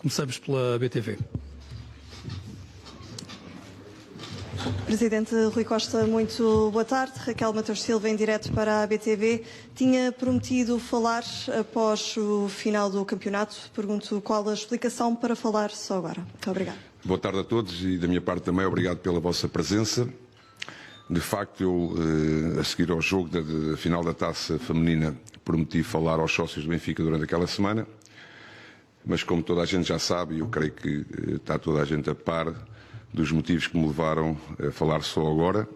Começamos pela BTV. Presidente Rui Costa, muito boa tarde. Raquel Matheus Silva, em direto para a BTV. Tinha prometido falar após o final do campeonato. Pergunto qual a explicação para falar só agora. Muito obrigada. Boa tarde a todos e da minha parte também obrigado pela vossa presença. De facto, eu, a seguir ao jogo da final da Taça Feminina, prometi falar aos sócios do Benfica durante aquela semana, mas como toda a gente já sabe, eu creio que está toda a gente a par dos motivos que me levaram a falar só agora.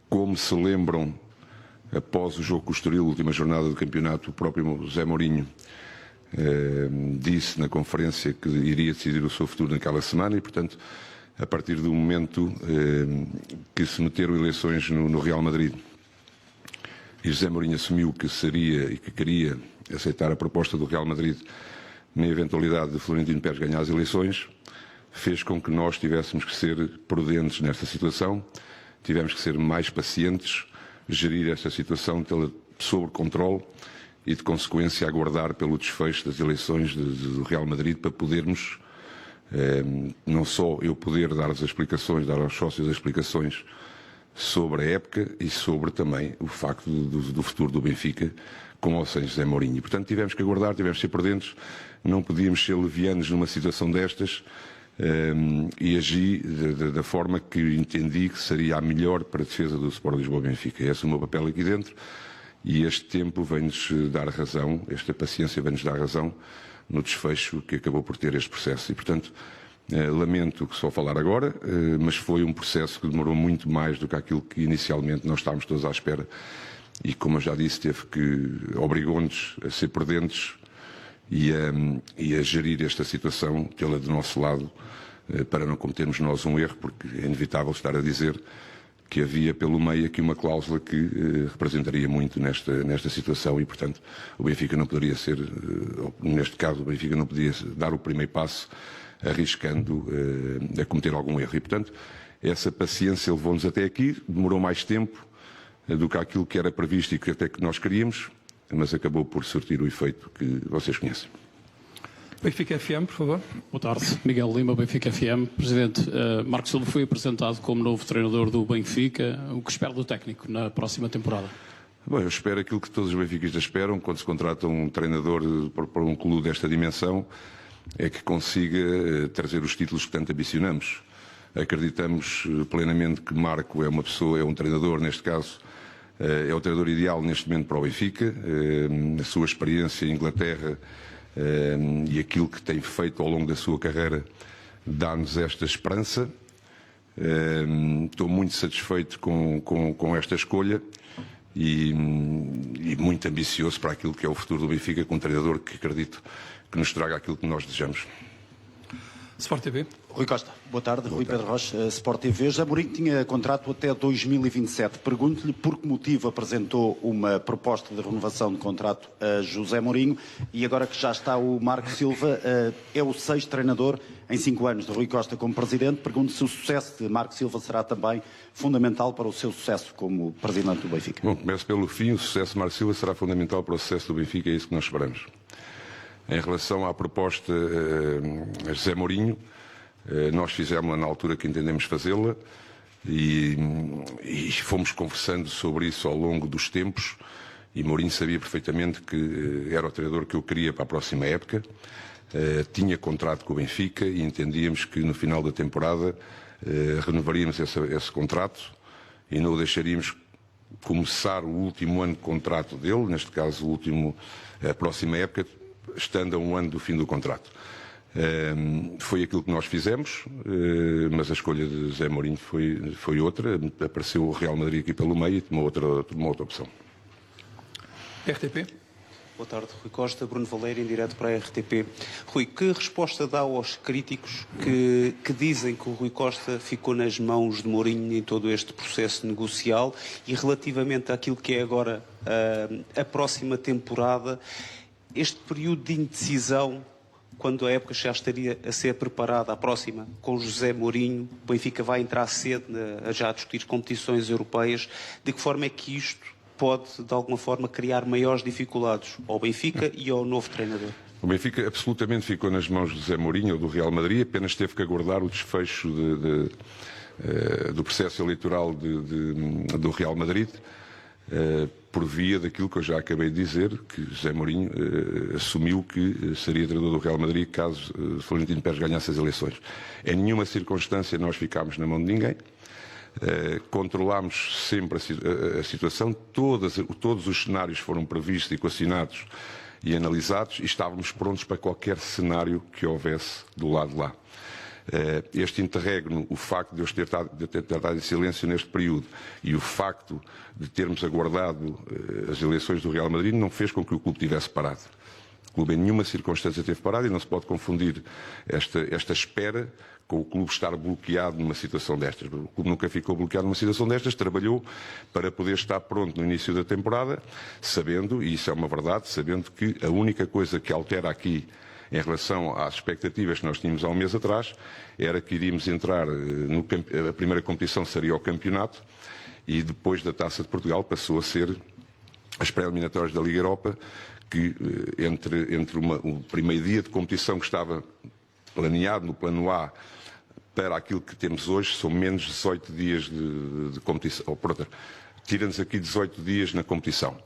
Como se lembram, após o jogo com o Estoril, a última jornada do campeonato, o próprio José Mourinho disse na conferência que iria decidir o seu futuro naquela semana e, portanto, a partir do momento que se meteram eleições no Real Madrid e José Mourinho assumiu que seria e que queria aceitar a proposta do Real Madrid na eventualidade de Florentino Pérez ganhar as eleições, fez com que nós tivéssemos que ser prudentes nesta situação, tivemos que ser mais pacientes, gerir esta situação, tê-la sob controle e, de consequência, aguardar pelo desfecho das eleições do Real Madrid para podermos, não só eu poder dar as explicações, dar aos sócios as explicações sobre a época e sobre também o facto do futuro do Benfica com ou sem José Mourinho. Portanto, tivemos que aguardar, tivemos que ser prudentes, não podíamos ser levianos numa situação destas e agi da forma que entendi que seria a melhor para a defesa do Sport Lisboa-Benfica. Esse é o meu papel aqui dentro e este tempo vem-nos dar razão, esta paciência vem-nos dar razão no desfecho que acabou por ter este processo. E, portanto, lamento que só falar agora, mas foi um processo que demorou muito mais do que aquilo que inicialmente nós estávamos todos à espera e, como eu já disse, obrigou-nos a ser prudentes e a gerir esta situação, tê-la do nosso lado, para não cometermos nós um erro, porque é inevitável estar a dizer que havia pelo meio aqui uma cláusula que representaria muito nesta situação e, portanto, o Benfica não poderia ser, neste caso, o Benfica não podia dar o primeiro passo arriscando a cometer algum erro. E, portanto, essa paciência levou-nos até aqui, demorou mais tempo do que aquilo que era previsto e que até que nós queríamos, mas acabou por surtir o efeito que vocês conhecem. Benfica FM, por favor. Boa tarde. Miguel Lima, Benfica FM. Presidente, Marco Silva foi apresentado como novo treinador do Benfica. O que espera do técnico na próxima temporada? Bom, eu espero aquilo que todos os benfiquistas esperam quando se contrata um treinador para um clube desta dimensão, é que consiga trazer os títulos que tanto ambicionamos. Acreditamos plenamente que Marco é uma pessoa, é um treinador, neste caso, é o treinador ideal neste momento para o Benfica. A sua experiência em Inglaterra e aquilo que tem feito ao longo da sua carreira dá-nos esta esperança. Estou muito satisfeito com esta escolha e muito ambicioso para aquilo que é o futuro do Benfica, com um treinador que acredito que nos traga aquilo que nós desejamos. Sport TV. Rui Costa, boa tarde. Rui Pedro Rocha, Sport TV. José Mourinho tinha contrato até 2027. Pergunto-lhe por que motivo apresentou uma proposta de renovação de contrato a José Mourinho e agora que já está o Marco Silva, é o 6º treinador em 5 anos de Rui Costa como presidente. Pergunto se o sucesso de Marco Silva será também fundamental para o seu sucesso como presidente do Benfica. Bom, começo pelo fim. O sucesso de Marco Silva será fundamental para o sucesso do Benfica, é isso que nós esperamos. Em relação à proposta a José Mourinho, nós fizemos-la na altura que entendemos fazê-la e fomos conversando sobre isso ao longo dos tempos e Mourinho sabia perfeitamente que era o treinador que eu queria para a próxima época. Tinha contrato com o Benfica e entendíamos que no final da temporada renovaríamos esse contrato e não o deixaríamos começar o último ano de contrato dele, neste caso a próxima época, estando a um ano do fim do contrato. Foi aquilo que nós fizemos, mas a escolha de José Mourinho foi outra. Apareceu o Real Madrid aqui pelo meio e tomou outra opção. RTP. Boa tarde, Rui Costa, Bruno Valério, em direto para a RTP. Rui, que resposta dá aos críticos que dizem que o Rui Costa ficou nas mãos de Mourinho em todo este processo negocial e relativamente àquilo que é agora a próxima temporada, este período de indecisão, quando a época já estaria a ser preparada, a próxima, com José Mourinho, o Benfica vai entrar cedo a já discutir competições europeias, de que forma é que isto pode, de alguma forma, criar maiores dificuldades ao Benfica e ao novo treinador? O Benfica absolutamente ficou nas mãos do José Mourinho ou do Real Madrid, apenas teve que aguardar o desfecho do processo eleitoral do Real Madrid, por via daquilo que eu já acabei de dizer, que José Mourinho assumiu que seria treinador do Real Madrid caso Florentino Pérez ganhasse as eleições. Em nenhuma circunstância nós ficámos na mão de ninguém. Controlámos sempre a situação, todos os cenários foram previstos, equacionados e analisados, e estávamos prontos para qualquer cenário que houvesse do lado de lá. Este interregno, o facto de eu ter estado em silêncio neste período e o facto de termos aguardado as eleições do Real Madrid não fez com que o clube tivesse parado. O clube em nenhuma circunstância teve parado e não se pode confundir esta espera com o clube estar bloqueado numa situação destas. O clube nunca ficou bloqueado numa situação destas, trabalhou para poder estar pronto no início da temporada, sabendo, e isso é uma verdade, sabendo que a única coisa que altera aqui em relação às expectativas que nós tínhamos há um mês atrás, era que iríamos entrar, a primeira competição seria o campeonato, e depois da Taça de Portugal passou a ser as pré-eliminatórias da Liga Europa, que entre o primeiro dia de competição que estava planeado no plano A para aquilo que temos hoje, são menos 18 dias de competição. Ou, portanto, tira-nos aqui 18 dias na competição.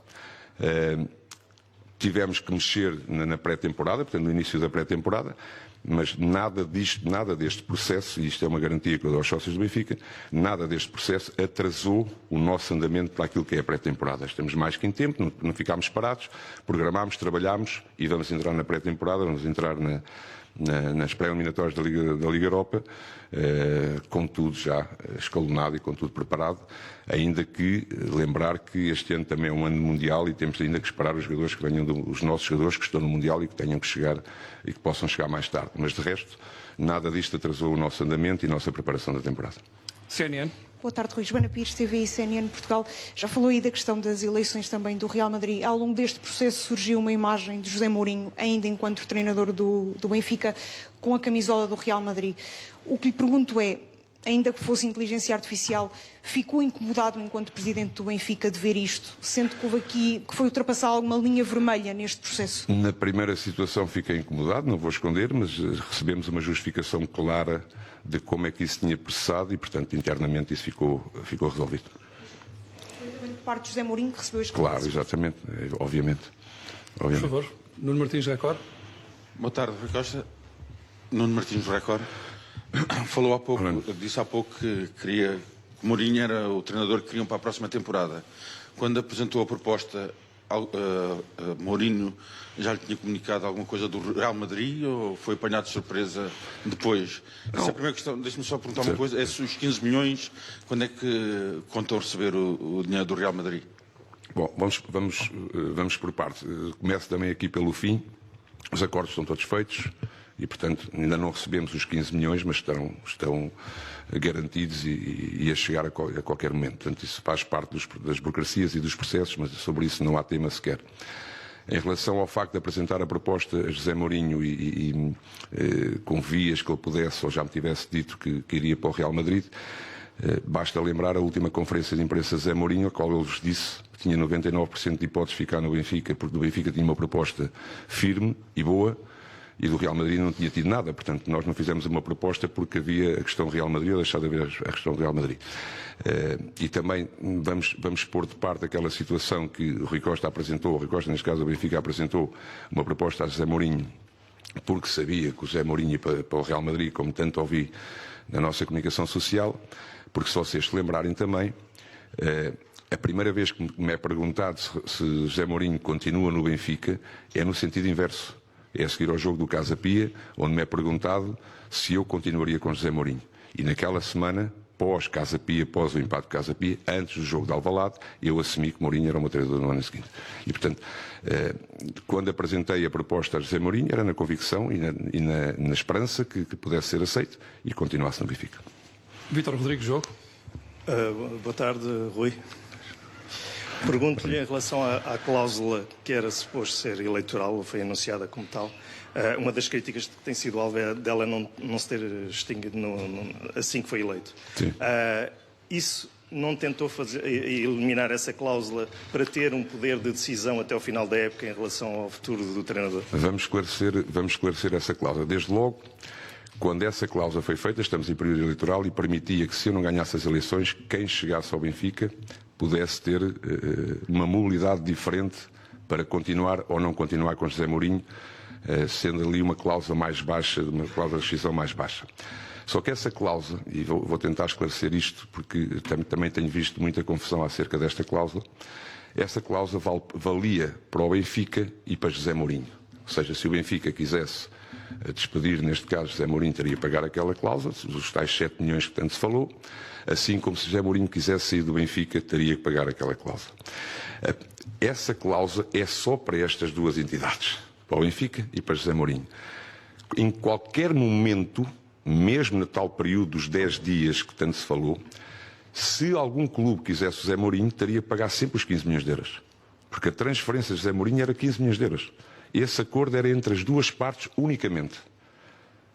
Tivemos que mexer na pré-temporada, portanto, no início da pré-temporada, mas nada deste processo, e isto é uma garantia que eu dou aos sócios do Benfica, nada deste processo atrasou o nosso andamento para aquilo que é a pré-temporada. Estamos mais que em tempo, não ficámos parados, programámos, trabalhámos e vamos entrar na pré-temporada, vamos entrar nas pré-eliminatórias da Liga Europa, com tudo já escalonado e com tudo preparado, ainda que lembrar que este ano também é um ano mundial e temos ainda que esperar os jogadores que venham, os nossos jogadores que estão no mundial e que tenham que chegar e que possam chegar mais tarde. Mas de resto, nada disto atrasou o nosso andamento e a nossa preparação da temporada. CNN. Boa tarde, Rui. Joana Pires, TV e CNN Portugal. Já falou aí da questão das eleições também do Real Madrid. Ao longo deste processo surgiu uma imagem de José Mourinho, ainda enquanto treinador do Benfica, com a camisola do Real Madrid. O que lhe pergunto é, ainda que fosse inteligência artificial, ficou incomodado enquanto presidente do Benfica de ver isto, sendo que houve aqui, que foi ultrapassar alguma linha vermelha neste processo? Na primeira situação fiquei incomodado, não vou esconder, mas recebemos uma justificação clara de como é que isso tinha processado e, portanto, internamente isso ficou resolvido. Foi também por parte de José Mourinho que recebeu este Claro, exatamente, obviamente. Por favor, Nuno Martins Record. Boa tarde, Rui Costa. Nuno Martins Record. Falou há pouco, disse há pouco que Mourinho era o treinador que queriam para a próxima temporada. Quando apresentou a proposta, Mourinho já lhe tinha comunicado alguma coisa do Real Madrid ou foi apanhado de surpresa depois? Essa é a primeira questão. Deixe-me só perguntar uma coisa. Os 15 milhões, quando é que contam receber o dinheiro do Real Madrid? Bom, vamos por parte. Começo também aqui pelo fim. Os acordos estão todos feitos e, portanto, ainda não recebemos os 15 milhões, mas estão garantidos e a chegar a qualquer momento. Portanto, isso faz parte das burocracias e dos processos, mas sobre isso não há tema sequer. Em relação ao facto de apresentar a proposta a José Mourinho com vias que ele pudesse ou já me tivesse dito que iria para o Real Madrid, basta lembrar a última conferência de imprensa de José Mourinho, a qual ele vos disse que tinha 99% de hipóteses de ficar no Benfica, porque do Benfica tinha uma proposta firme e boa, e do Real Madrid não tinha tido nada. Portanto, nós não fizemos uma proposta porque havia a questão do Real Madrid ou deixar de haver a questão do Real Madrid. E também vamos pôr de parte aquela situação que o Rui Costa apresentou, o Rui Costa, neste caso, o Benfica apresentou uma proposta a José Mourinho, porque sabia que o José Mourinho ia para o Real Madrid, como tanto ouvi na nossa comunicação social, porque se vocês se lembrarem também, a primeira vez que me é perguntado se José Mourinho continua no Benfica é no sentido inverso. É a seguir ao jogo do Casa Pia, onde me é perguntado se eu continuaria com José Mourinho. E naquela semana, pós-Casa Pia, pós o empate de Casa Pia, antes do jogo de Alvalade, eu assumi que Mourinho era o meu treinador no ano seguinte. E, portanto, quando apresentei a proposta a José Mourinho, era na convicção e na esperança que pudesse ser aceito e continuasse no Benfica. Vítor Rodrigues, jogo. Boa tarde, Rui. Pergunto-lhe em relação à cláusula que era suposto ser eleitoral, ou foi anunciada como tal. Uma das críticas que tem sido alvo dela não se ter extinguido assim que foi eleito. Sim. Isso não tentou eliminar essa cláusula para ter um poder de decisão até o final da época em relação ao futuro do treinador? Vamos esclarecer essa cláusula. Desde logo, quando essa cláusula foi feita, estamos em período eleitoral e permitia que, se eu não ganhasse as eleições, quem chegasse ao Benfica pudesse ter uma mobilidade diferente para continuar ou não continuar com José Mourinho, sendo ali uma cláusula mais baixa, uma cláusula de rescisão mais baixa. Só que essa cláusula, e vou tentar esclarecer isto, porque também tenho visto muita confusão acerca desta cláusula, essa cláusula valia para o Benfica e para José Mourinho. Ou seja, se o Benfica quisesse despedir, neste caso, José Mourinho teria que pagar aquela cláusula, os tais 7 milhões que tanto se falou, assim como se José Mourinho quisesse sair do Benfica, teria que pagar aquela cláusula. Essa cláusula é só para estas duas entidades, para o Benfica e para José Mourinho. Em qualquer momento, mesmo no tal período dos 10 dias que tanto se falou, se algum clube quisesse José Mourinho, teria que pagar sempre os 15 milhões de euros. Porque a transferência de José Mourinho era 15 milhões de euros. Esse acordo era entre as duas partes unicamente.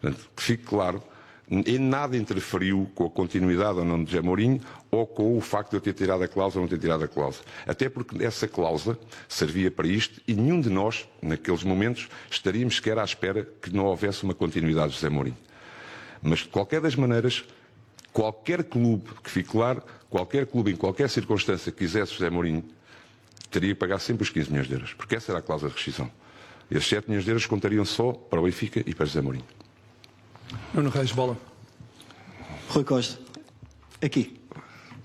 Portanto, que fique claro, em nada interferiu com a continuidade ou não de José Mourinho ou com o facto de eu ter tirado a cláusula ou não ter tirado a cláusula. Até porque essa cláusula servia para isto e nenhum de nós, naqueles momentos, estaríamos sequer à espera que não houvesse uma continuidade de José Mourinho. Mas, de qualquer das maneiras, qualquer clube, que fique claro, qualquer clube, em qualquer circunstância que quisesse José Mourinho, teria que pagar sempre os 15 milhões de euros, porque essa era a cláusula de rescisão. E esses 7 milhões de euros contariam só para o Benfica e para José Mourinho. Nuno Reis, bola. Rui Costa, aqui.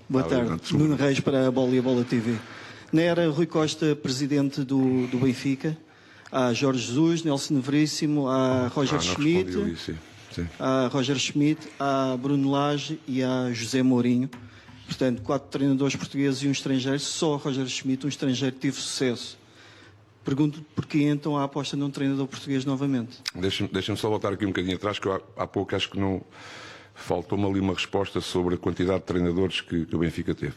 Boa tarde. Nuno Reis para a Bola e a Bola TV. Na era Rui Costa, presidente do Benfica, há Jorge Jesus, Nelson Veríssimo, há Roger Schmidt, há Roger Schmidt, há Bruno Lage e há José Mourinho. Portanto, 4 treinadores portugueses e um estrangeiro. Só Roger Schmidt, um estrangeiro, teve sucesso. Pergunto porquê então a aposta num treinador português novamente? Deixa-me só voltar aqui um bocadinho atrás, que eu há pouco acho que não faltou-me ali uma resposta sobre a quantidade de treinadores que o Benfica teve.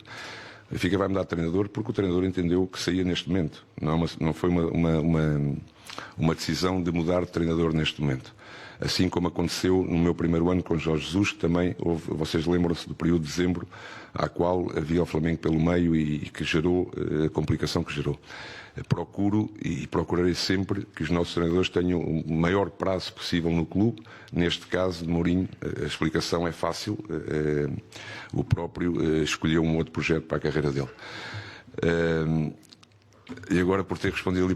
O Benfica vai mudar de treinador porque o treinador entendeu que saía neste momento. Não foi uma decisão de mudar de treinador neste momento. Assim como aconteceu no meu primeiro ano com Jorge Jesus, que também houve, vocês lembram-se do período de dezembro, à qual havia o Flamengo pelo meio e que gerou a complicação que gerou. Procuro e procurarei sempre que os nossos treinadores tenham o maior prazo possível no clube. Neste caso de Mourinho, a explicação é fácil. O próprio escolheu um outro projeto para a carreira dele. E agora, por ter respondido ali...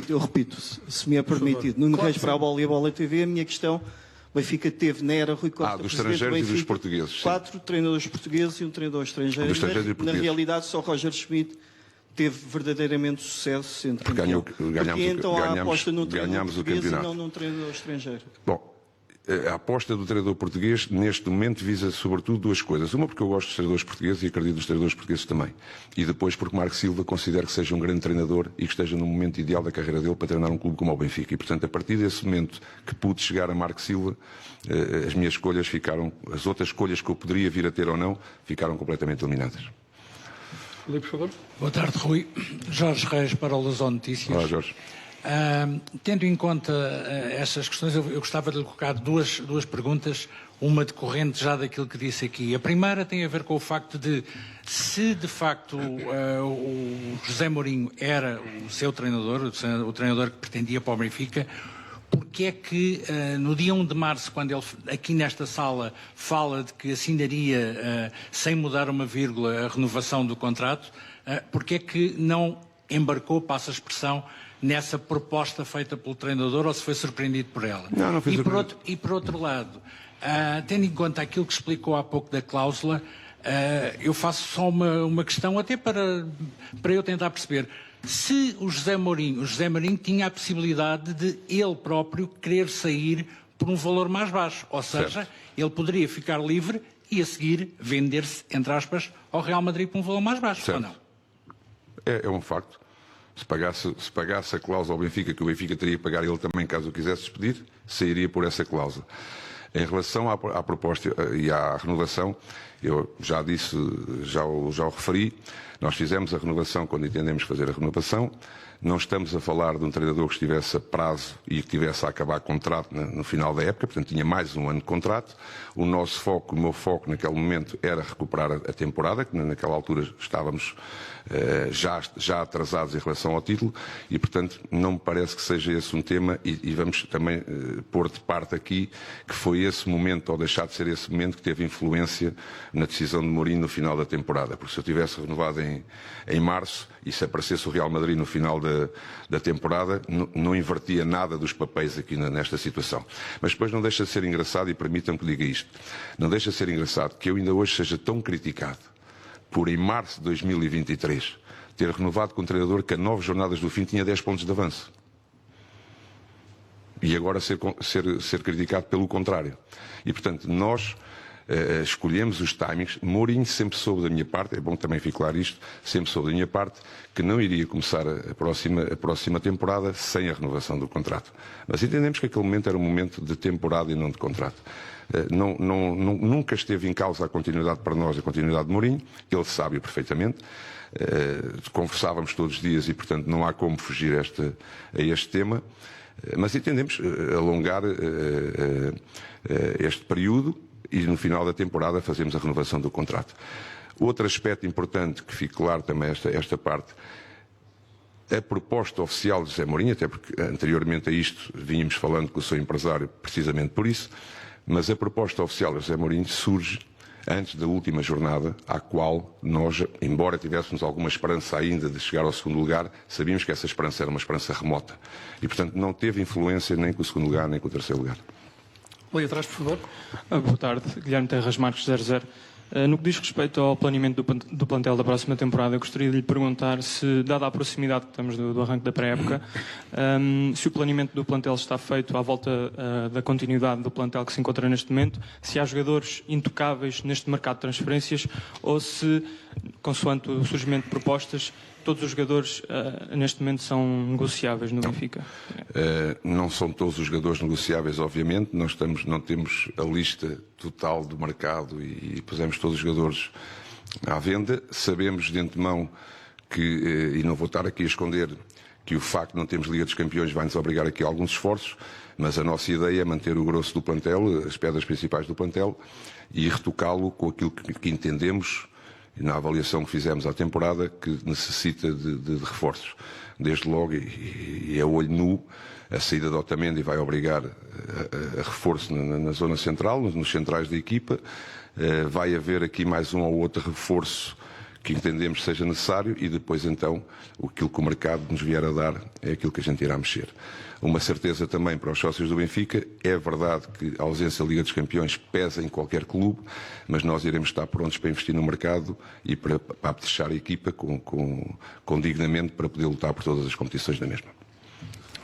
Eu repito, se me é permitido. Nuno Reis para a Bola e a Bola TV, a minha questão... O Benfica teve na era Rui Costa, dos estrangeiros Benfica, e dos portugueses. 4 treinadores portugueses e um treinador estrangeiro. Na realidade, só Roger Schmidt teve verdadeiramente sucesso sendo campeão. Porque então a aposta no treinador português e não num treinador estrangeiro? Bom, a aposta do treinador português neste momento visa sobretudo duas coisas. Uma, porque eu gosto dos treinadores portugueses e acredito nos treinadores portugueses também. E depois porque Marco Silva considero que seja um grande treinador e que esteja no momento ideal da carreira dele para treinar um clube como o Benfica. E portanto, a partir desse momento que pude chegar a Marco Silva, as minhas escolhas ficaram, as outras escolhas que eu poderia vir a ter ou não, ficaram completamente eliminadas. Filipe, por favor. Boa tarde, Rui. Jorge Reis para o Luzon Notícias. Olá, Jorge. Tendo em conta essas questões, eu gostava de lhe colocar duas perguntas, uma decorrente já daquilo que disse aqui. A primeira tem a ver com o facto de, se de facto o José Mourinho era o seu treinador, o treinador que pretendia para o Benfica, porque é que no dia 1 de março, quando ele aqui nesta sala fala de que assinaria, sem mudar uma vírgula, a renovação do contrato, porque é que não embarcou, passa a expressão, nessa proposta feita pelo treinador, ou se foi surpreendido por ela? Não foi surpreendido. E por outro lado, tendo em conta aquilo que explicou há pouco da cláusula, eu faço só uma questão, até para eu tentar perceber. Se o José Mourinho tinha a possibilidade de ele próprio querer sair por um valor mais baixo, ou seja, certo, ele poderia ficar livre e a seguir vender-se, entre aspas, ao Real Madrid por um valor mais baixo, certo, ou não? É um facto. Se pagasse a cláusula ao Benfica, que o Benfica teria que pagar ele também, caso o quisesse despedir, sairia por essa cláusula. Em relação à proposta e à renovação, eu já disse, já o referi, Nós fizemos a renovação quando entendemos fazer a renovação. Não estamos a falar de um treinador que estivesse a prazo e que tivesse a acabar contrato no final da época, portanto tinha mais um ano de contrato. O nosso foco, o meu foco naquele momento era recuperar a temporada, que naquela altura estávamos já atrasados em relação ao título e, portanto, não me parece que seja esse um tema e vamos também pôr de parte aqui que foi esse momento, ou deixar de ser esse momento, que teve influência na decisão de Mourinho no final da temporada. Porque se eu tivesse renovado em março e se aparecesse o Real Madrid no final da temporada, não invertia nada dos papéis aqui nesta situação. Mas depois não deixa de ser engraçado, e permitam-me que diga isto, não deixa de ser engraçado que eu ainda hoje seja tão criticado por, em março de 2023, ter renovado com um treinador que a 9 jornadas do fim tinha 10 pontos de avanço. E agora ser criticado pelo contrário. E, portanto, nós escolhemos os timings. Mourinho sempre soube da minha parte, é bom também ficar claro isto, sempre soube da minha parte, que não iria começar a próxima temporada sem a renovação do contrato. Mas entendemos que aquele momento era um momento de temporada e não de contrato. Nunca esteve em causa a continuidade para nós, a continuidade de Mourinho, ele sabe perfeitamente. Conversávamos todos os dias e, portanto, não há como fugir a este tema. Mas entendemos alongar este período e no final da temporada fazemos a renovação do contrato. Outro aspecto importante, que fique claro também esta parte, a proposta oficial de José Mourinho, até porque anteriormente a isto vínhamos falando que eu sou empresário precisamente por isso, mas a proposta oficial de José Mourinho surge antes da última jornada, à qual nós, embora tivéssemos alguma esperança ainda de chegar ao segundo lugar, sabíamos que essa esperança era uma esperança remota. E, portanto, não teve influência nem com o segundo lugar, nem com o terceiro lugar. Ali atrás, por favor. Boa tarde, Guilherme Terras Marques, 00. No que diz respeito ao planeamento do plantel da próxima temporada, eu gostaria de lhe perguntar se, dada a proximidade que estamos do arranque da pré-época, se o planeamento do plantel está feito à volta da continuidade do plantel que se encontra neste momento, se há jogadores intocáveis neste mercado de transferências ou se, consoante o surgimento de propostas, todos os jogadores neste momento são negociáveis no Benfica? Não são todos os jogadores negociáveis, obviamente. Nós não temos a lista total do mercado e pusemos todos os jogadores à venda. Sabemos de antemão que, e não vou estar aqui a esconder, que o facto de não termos Liga dos Campeões vai-nos obrigar aqui a alguns esforços, mas a nossa ideia é manter o grosso do plantel, as pedras principais do plantel, e retocá-lo com aquilo que entendemos, na avaliação que fizemos à temporada, que necessita de reforços. Desde logo, e a olho nu, a saída de Otamendi vai obrigar a reforço na zona central, nos centrais da equipa. Vai haver aqui mais um ou outro reforço que entendemos seja necessário e depois, então, aquilo que o mercado nos vier a dar é aquilo que a gente irá mexer. Uma certeza também para os sócios do Benfica, é verdade que a ausência da Liga dos Campeões pesa em qualquer clube, mas nós iremos estar prontos para investir no mercado e para apetechar a equipa com dignamente para poder lutar por todas as competições da mesma.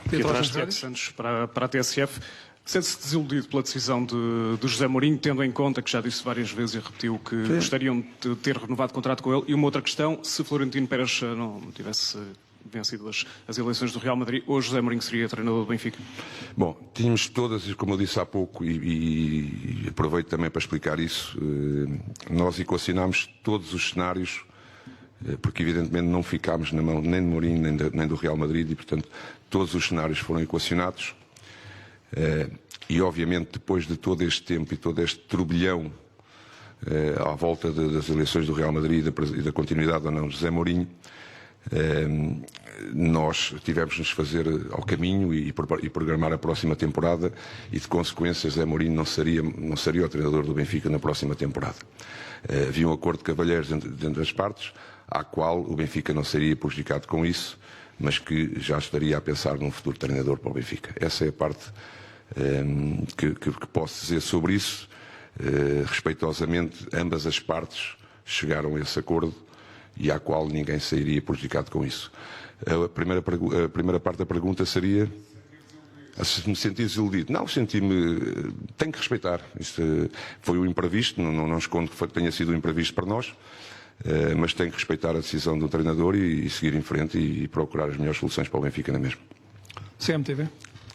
Tiago Santos para a TSF. Sente-se desiludido pela decisão de José Mourinho, tendo em conta que já disse várias vezes e repetiu que gostariam de ter renovado o contrato com ele? E uma outra questão, se Florentino Pérez não tivesse vencido as eleições do Real Madrid, hoje José Mourinho seria treinador do Benfica? Bom, tínhamos todas, como eu disse há pouco, e aproveito também para explicar isso, nós equacionámos todos os cenários, porque evidentemente não ficámos na mão nem de Mourinho nem do Real Madrid, e portanto todos os cenários foram equacionados. E obviamente depois de todo este tempo e todo este turbilhão à volta das eleições do Real Madrid e da continuidade ou não de José Mourinho, nós tivemos de nos fazer ao caminho e programar a próxima temporada e de consequência José Mourinho não seria o treinador do Benfica na próxima temporada. Havia um acordo de cavalheiros dentro das partes, à qual o Benfica não seria prejudicado com isso, mas que já estaria a pensar num futuro treinador para o Benfica. Essa é a parte que posso dizer sobre isso. Respeitosamente, ambas as partes chegaram a esse acordo e à qual ninguém sairia prejudicado com isso. A primeira parte da pergunta seria se me senti desiludido. Não, senti-me... Tenho que respeitar. Isto foi um imprevisto, não escondo que tenha sido um imprevisto para nós, mas tenho que respeitar a decisão do treinador e seguir em frente e procurar as melhores soluções para o Benfica na mesma. CMTV.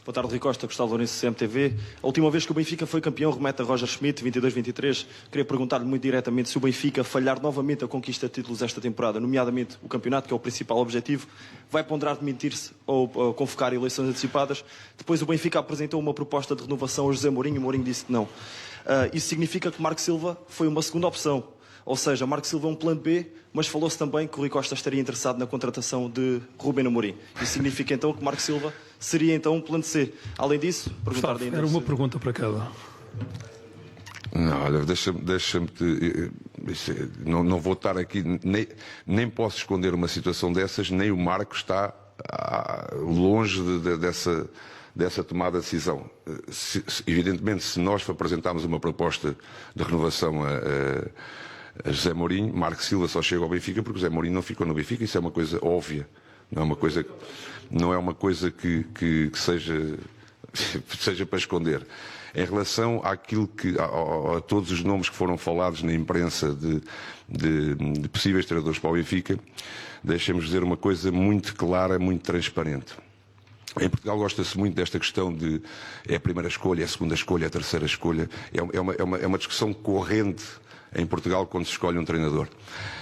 Boa tarde, Rui Costa, Gustavo Lourenço, CMTV. A última vez que o Benfica foi campeão remete a Roger Schmidt, 22-23. Queria perguntar-lhe muito diretamente se o Benfica falhar novamente a conquista de títulos esta temporada, nomeadamente o campeonato, que é o principal objetivo, vai ponderar demitir-se ou convocar eleições antecipadas. Depois o Benfica apresentou uma proposta de renovação a José Mourinho e o Mourinho disse que não. Isso significa que Marco Silva foi uma segunda opção. Ou seja, Marco Silva é um plano B, mas falou-se também que o Rui Costa estaria interessado na contratação de Rubén Amorim. Isso significa então que Marco Silva seria então um plano C. Além disso, perguntar Gustavo, era uma pergunta para cada. Não, olha, não vou estar aqui, nem posso esconder uma situação dessas, nem o Marco está longe dessa tomada de decisão. Evidentemente, se nós apresentarmos uma proposta de renovação a José Mourinho, Marco Silva só chega ao Benfica porque José Mourinho não ficou no Benfica. Isso é uma coisa óbvia, não é uma coisa que seja para esconder. Em relação àquilo a todos os nomes que foram falados na imprensa de possíveis treinadores para o Benfica, deixem-me dizer uma coisa muito clara, muito transparente. Em Portugal gosta-se muito desta questão de é a primeira escolha, é a segunda escolha, é a terceira escolha. É uma discussão corrente em Portugal quando se escolhe um treinador.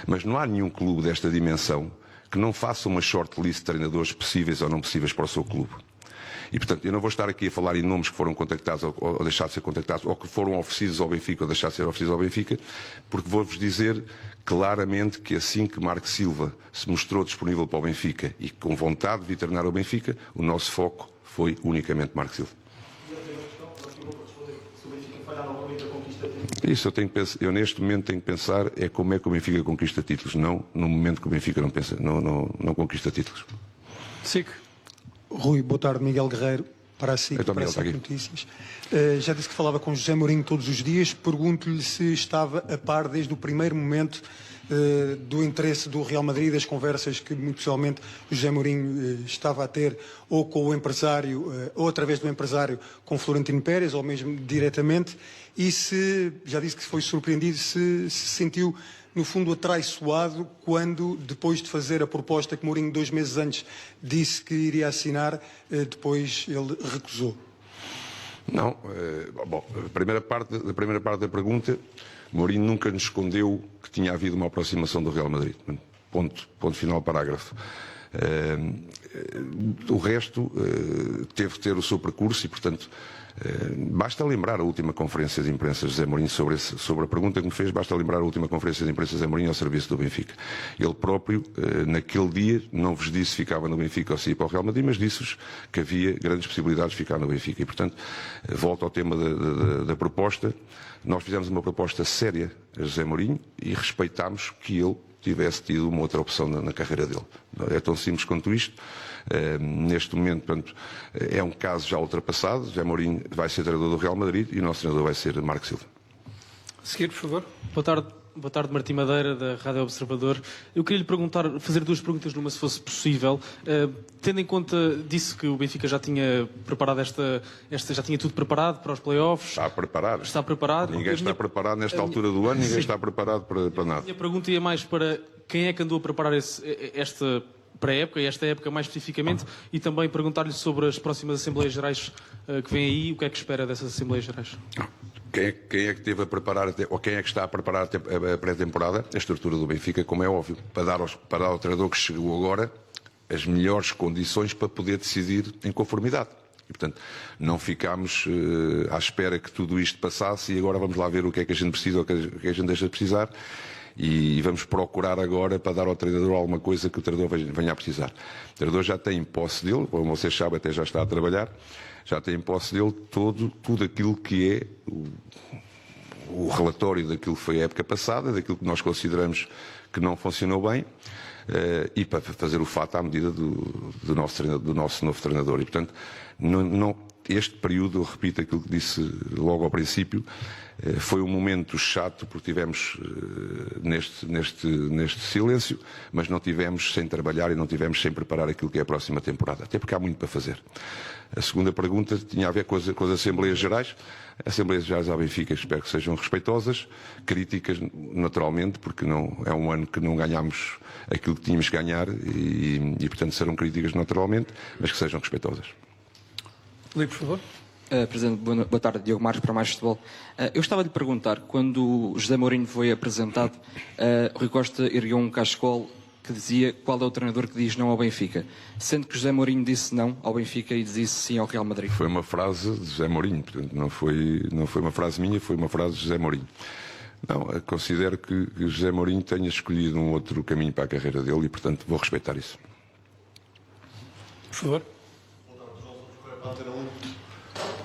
Mas não há nenhum clube desta dimensão que não faça uma shortlist de treinadores possíveis ou não possíveis para o seu clube. E, portanto, eu não vou estar aqui a falar em nomes que foram contactados ou deixados de ser contactados, ou que foram oferecidos ao Benfica ou deixados de ser oferecidos ao Benfica, porque vou-vos dizer claramente que assim que Marco Silva se mostrou disponível para o Benfica e com vontade de vir treinar o Benfica, o nosso foco foi unicamente Marco Silva. Isso eu neste momento tenho que pensar é como é que o Benfica conquista títulos, não no momento que o Benfica não conquista títulos. SIC. Rui, boa tarde, Miguel Guerreiro, para a SIC, para a SIC Notícias. Já disse que falava com José Mourinho todos os dias. Pergunto-lhe se estava a par desde o primeiro momento do interesse do Real Madrid, das conversas que muito pessoalmente o José Mourinho estava a ter ou com o empresário, ou através do empresário com Florentino Pérez, ou mesmo diretamente, e se, já disse que foi surpreendido, se sentiu no fundo atraiçoado quando, depois de fazer a proposta que Mourinho 2 meses antes disse que iria assinar, depois ele recusou. Não, bom, a primeira parte da pergunta, Mourinho nunca nos escondeu que tinha havido uma aproximação do Real Madrid. Ponto final, parágrafo. O resto teve que ter o seu percurso e, portanto, basta lembrar a última conferência de imprensa de José Mourinho sobre a pergunta que me fez, basta lembrar a última conferência de imprensa de José Mourinho ao serviço do Benfica. Ele próprio, naquele dia, não vos disse se ficava no Benfica ou se ia para o Real Madrid, mas disse-vos que havia grandes possibilidades de ficar no Benfica. E, portanto, volto ao tema da proposta. Nós fizemos uma proposta séria a José Mourinho e respeitámos que ele tivesse tido uma outra opção na carreira dele. É tão simples quanto isto. Neste momento, portanto, é um caso já ultrapassado. José Mourinho vai ser treinador do Real Madrid e o nosso treinador vai ser Marco Silva. Seguir, por favor. Boa tarde, Martim Madeira, da Rádio Observador. Eu queria lhe fazer 2 perguntas numa, se fosse possível. Tendo em conta, disse que o Benfica já tinha preparado já tinha tudo preparado para os playoffs. Está preparado. Está preparado. Ninguém está preparado nesta altura do ano, ninguém está preparado para nada. A minha pergunta ia mais para quem é que andou a preparar esta pré-época, e esta época mais especificamente, e também perguntar-lhe sobre as próximas Assembleias Gerais que vêm aí, o que é que espera dessas Assembleias Gerais? Quem é que esteve a preparar, ou quem é que está a preparar a pré-temporada? A estrutura do Benfica, como é óbvio, para dar ao treinador que chegou agora as melhores condições para poder decidir em conformidade. E, portanto, não ficámos à espera que tudo isto passasse e agora vamos lá ver o que é que a gente precisa ou o que é que a gente deixa de precisar e vamos procurar agora para dar ao treinador alguma coisa que o treinador venha a precisar. O treinador já tem em posse dele, como vocês sabem, até já está a trabalhar, já tem em posse dele tudo aquilo que é o relatório daquilo que foi a época passada, daquilo que nós consideramos que não funcionou bem, e para fazer o fato à medida do nosso novo treinador. E, portanto, este período, eu repito aquilo que disse logo ao princípio, foi um momento chato porque tivemos neste silêncio, mas não tivemos sem trabalhar e não tivemos sem preparar aquilo que é a próxima temporada, até porque há muito para fazer. A segunda pergunta tinha a ver com as Assembleias Gerais. As Assembleias Gerais ao Benfica espero que sejam respeitosas, críticas naturalmente, porque não é um ano que não ganhámos aquilo que tínhamos que ganhar e portanto serão críticas naturalmente, mas que sejam respeitosas. Filipe, por favor. Presidente, boa tarde. Diogo Marques para Mais Futebol. Eu estava a lhe perguntar, quando José Mourinho foi apresentado, Rui Costa ergueu um cachecol que dizia qual é o treinador que diz não ao Benfica, sendo que José Mourinho disse não ao Benfica e disse sim ao Real Madrid. Foi uma frase de José Mourinho, portanto não foi uma frase minha, foi uma frase de José Mourinho. Não, considero que José Mourinho tenha escolhido um outro caminho para a carreira dele e, portanto, vou respeitar isso. Por favor.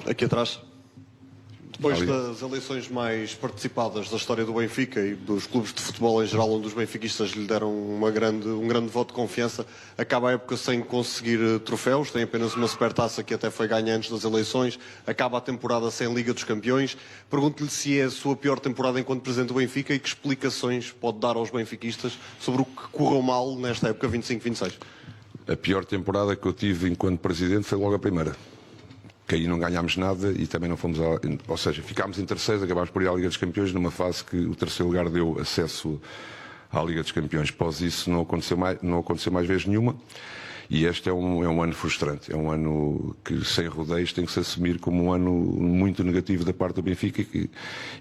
Aqui atrás. Depois das eleições mais participadas da história do Benfica e dos clubes de futebol em geral, onde os benfiquistas lhe deram um grande voto de confiança, acaba a época sem conseguir troféus, tem apenas uma supertaça que até foi ganha antes das eleições, acaba a temporada sem Liga dos Campeões. Pergunto-lhe se é a sua pior temporada enquanto Presidente do Benfica e que explicações pode dar aos benfiquistas sobre o que correu mal nesta época 25-26. A pior temporada que eu tive enquanto Presidente foi logo a primeira. Que aí não ganhámos nada e também não fomos ou seja, ficámos em terceiros, acabámos por ir à Liga dos Campeões numa fase que o terceiro lugar deu acesso à Liga dos Campeões. Após isso não aconteceu mais vez nenhuma e este é um ano frustrante, é um ano que sem rodeios tem que se assumir como um ano muito negativo da parte do Benfica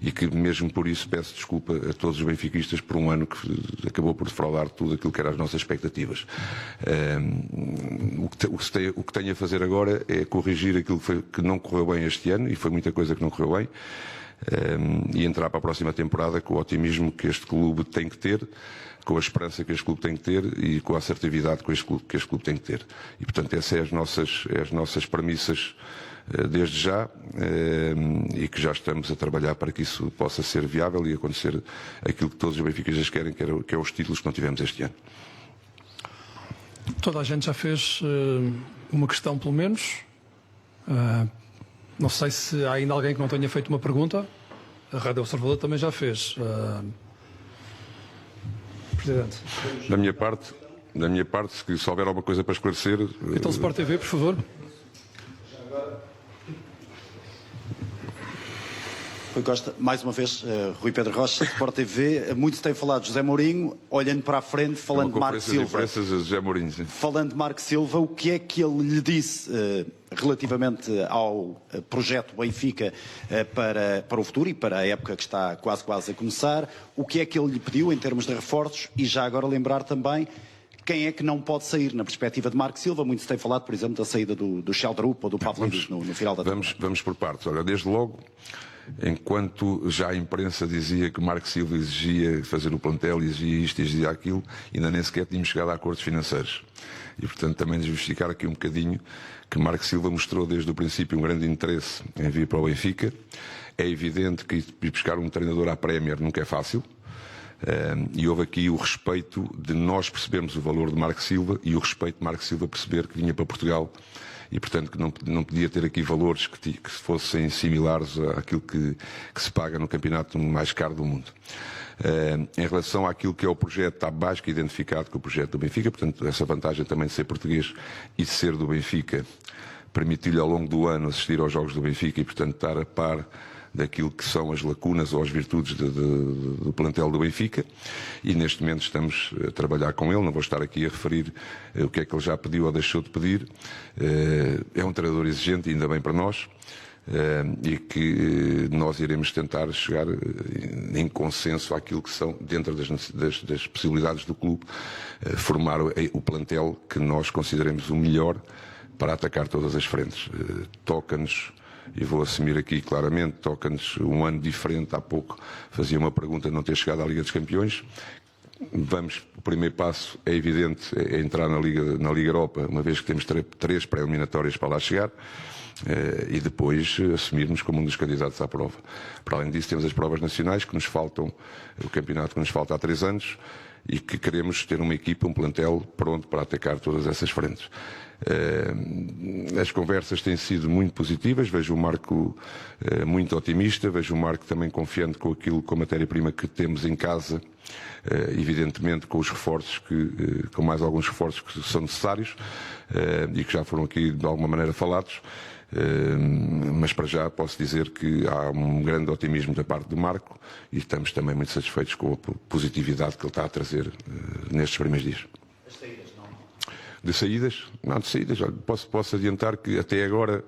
e que mesmo por isso peço desculpa a todos os benfiquistas por um ano que acabou por defraudar tudo aquilo que eram as nossas expectativas. O que tenho a fazer agora é corrigir aquilo que não correu bem este ano, e foi muita coisa que não correu bem, e entrar para a próxima temporada com o otimismo que este clube tem que ter, com a esperança que este clube tem que ter e com a assertividade que este clube tem que ter. E, portanto, essas são as nossas premissas desde já, e que já estamos a trabalhar para que isso possa ser viável e acontecer aquilo que todos os benfiquistas querem, que é os títulos que não tivemos este ano. Toda a gente já fez uma questão, pelo menos. Não sei se há ainda alguém que não tenha feito uma pergunta. A Rádio Observador também já fez. Presidente. Da minha parte, se houver alguma coisa para esclarecer... Então, Sport TV, por favor. Rui Costa, mais uma vez, Rui Pedro Rocha, Sport TV. Muito se tem falado de José Mourinho, olhando para a frente, falando de Marco Silva. José Mourinho, sim. Falando de Marco Silva, o que é que ele lhe disse relativamente ao projeto Benfica para o futuro e para a época que está quase a começar? O que é que ele lhe pediu em termos de reforços? E já agora lembrar também quem é que não pode sair na perspectiva de Marco Silva. Muito se tem falado, por exemplo, da saída do Sheldrup ou do Pavlidis no final da temporada. Vamos por partes. Olha, desde logo, enquanto já a imprensa dizia que Marco Silva exigia fazer o plantel, exigia isto, exigia aquilo, ainda nem sequer tínhamos chegado a acordos financeiros. E, portanto, também desjustificar aqui um bocadinho que Marco Silva mostrou desde o princípio um grande interesse em vir para o Benfica. É evidente que ir buscar um treinador à Premier nunca é fácil. E houve aqui o respeito de nós percebermos o valor de Marco Silva e o respeito de Marco Silva perceber que vinha para Portugal e, portanto, que não podia ter aqui valores que fossem similares àquilo que se paga no campeonato mais caro do mundo. Em relação àquilo que é o projeto, está mais que identificado com o projeto do Benfica, portanto, essa vantagem também de ser português e de ser do Benfica permitiu-lhe ao longo do ano assistir aos jogos do Benfica e, portanto, estar a par daquilo que são as lacunas ou as virtudes do plantel do Benfica, e neste momento estamos a trabalhar com ele. Não vou estar aqui a referir o que é que ele já pediu ou deixou de pedir. É um treinador exigente, ainda bem para nós, e que nós iremos tentar chegar em consenso àquilo que são, dentro das possibilidades do clube, formar o plantel que nós consideremos o melhor para atacar todas as frentes. Toca-nos, e vou assumir aqui claramente, toca-nos um ano diferente. Há pouco fazia uma pergunta de não ter chegado à Liga dos Campeões. O primeiro passo é evidente, é entrar na Liga Europa, uma vez que temos 3 pré-eliminatórias para lá chegar, e depois assumirmos como um dos candidatos à prova. Para além disso, temos as provas nacionais que nos faltam, o campeonato que nos falta há 3 anos, e que queremos ter uma equipa, um plantel pronto para atacar todas essas frentes. As conversas têm sido muito positivas, vejo o Marco muito otimista, vejo o Marco também confiante com a matéria-prima que temos em casa, evidentemente com os reforços, com mais alguns reforços que são necessários e que já foram aqui de alguma maneira falados. Mas para já posso dizer que há um grande otimismo da parte do Marco e estamos também muito satisfeitos com a positividade que ele está a trazer nestes primeiros dias. As saídas não? De saídas? Não, de saídas. Posso adiantar que até agora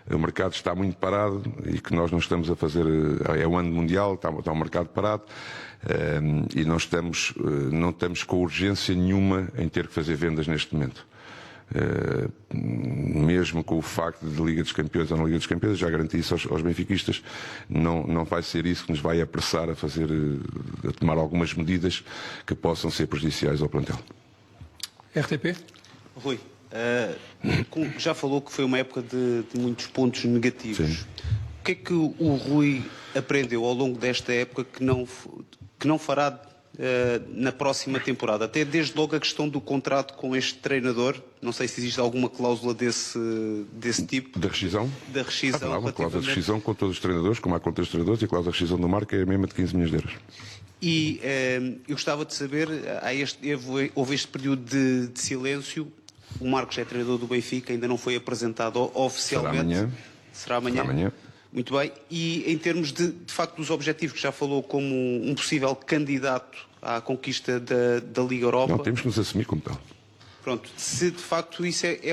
o mercado está muito parado e que nós não estamos a fazer, é o ano mundial, está o mercado parado, e não estamos com urgência nenhuma em ter que fazer vendas neste momento. Mesmo com o facto de Liga dos Campeões ou não Liga dos Campeões, já garanti isso aos benfiquistas, não vai ser isso que nos vai apressar a tomar algumas medidas que possam ser prejudiciais ao plantel. RTP? Rui, já falou que foi uma época de muitos pontos negativos. Sim. O que é que o Rui aprendeu ao longo desta época que não fará na próxima temporada? Até desde logo a questão do contrato com este treinador, não sei se existe alguma cláusula desse tipo. Da rescisão? Da rescisão. Há uma cláusula de rescisão com todos os treinadores, como há com todos os treinadores, e a cláusula de rescisão do Marco é a mesma de 15 milhões de euros. E eu gostava de saber, houve este período de silêncio, o Marcos é treinador do Benfica, ainda não foi apresentado oficialmente. Será amanhã. Muito bem. E em termos de facto dos objetivos, que já falou como um possível candidato à conquista da Liga Europa. Não, temos que nos assumir como tal. Pronto, se de facto isso é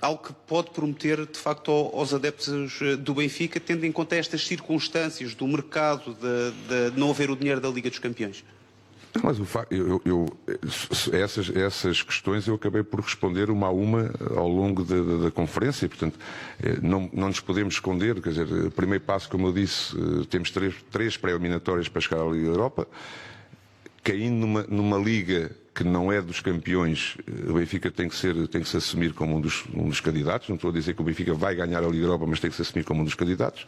algo que pode prometer de facto aos adeptos do Benfica, tendo em conta estas circunstâncias do mercado, de não haver o dinheiro da Liga dos Campeões. Mas o facto, essas questões eu acabei por responder uma a uma ao longo da conferência, portanto não nos podemos esconder, quer dizer, o primeiro passo, como eu disse, temos três pré-eliminatórias para chegar à Liga da Europa, caindo numa liga que não é dos campeões, o Benfica tem que se assumir como um dos candidatos. Não estou a dizer que o Benfica vai ganhar a Liga da Europa, mas tem que se assumir como um dos candidatos.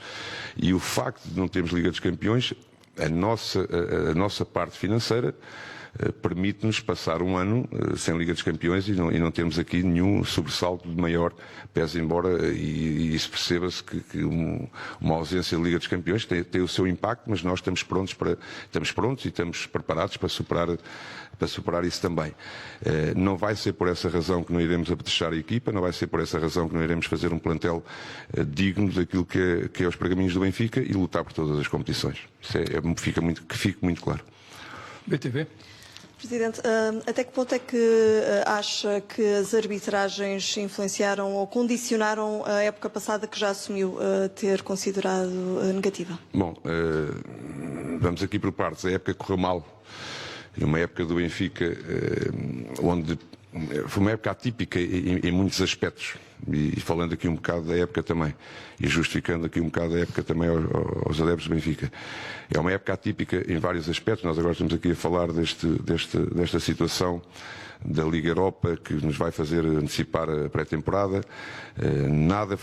E o facto de não termos Liga dos Campeões, a nossa parte financeira permite-nos passar um ano sem Liga dos Campeões e não temos aqui nenhum sobressalto de maior pese, embora e isso perceba-se que uma ausência de Liga dos Campeões tem o seu impacto, mas nós estamos prontos e estamos preparados para superar isso também. Não vai ser por essa razão que não iremos apetechar a equipa, não vai ser por essa razão que não iremos fazer um plantel digno daquilo que é os pergaminhos do Benfica e lutar por todas as competições. Isso que fique muito claro. BTV. Presidente, até que ponto é que acha que as arbitragens influenciaram ou condicionaram a época passada, que já assumiu ter considerado negativa? Bom, vamos aqui por partes. A época correu mal. Uma época do Benfica onde foi uma época atípica em muitos aspectos. E falando aqui um bocado da época também, e justificando aqui um bocado da época também aos adeptos do Benfica. É uma época atípica em vários aspectos. Nós agora estamos aqui a falar desta situação da Liga Europa que nos vai fazer antecipar a pré-temporada. Nada